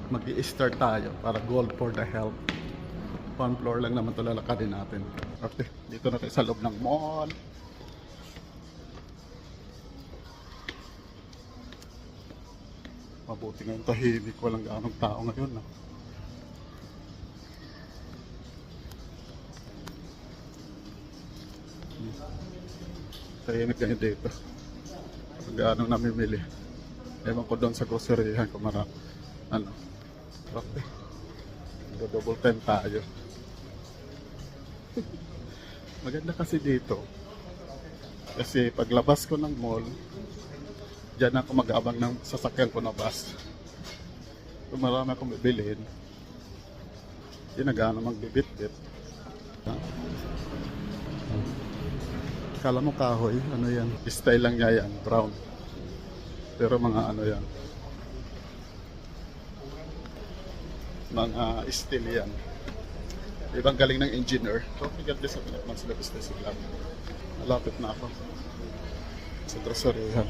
Mag-i-start tayo para goal for the health. One floor lang naman ito lalakadin natin. Okay, dito na tayo sa loob ng mall. Mabuti ngayon tahimik, walang gaanong tao ngayon. No? Tahimik ngayon dito. Gaano namimili. Ewan ko doon sa groceryhan kung ano. Okay. Double time tayo. Maganda kasi dito. Kasi paglabas ko ng mall, diyan ako mag-abang ng sasakyan ko na bus. Kung marami akong bibilhin, hindi na gaano magbibit-bit. Kala mo kahoy, ano yan? Style lang niya yan, brown. Pero mga ano yan. Mga steel yan. Ibang galing ng engineer. So, we got this at Man's Business Club. Malapit na ako sa groceryhan.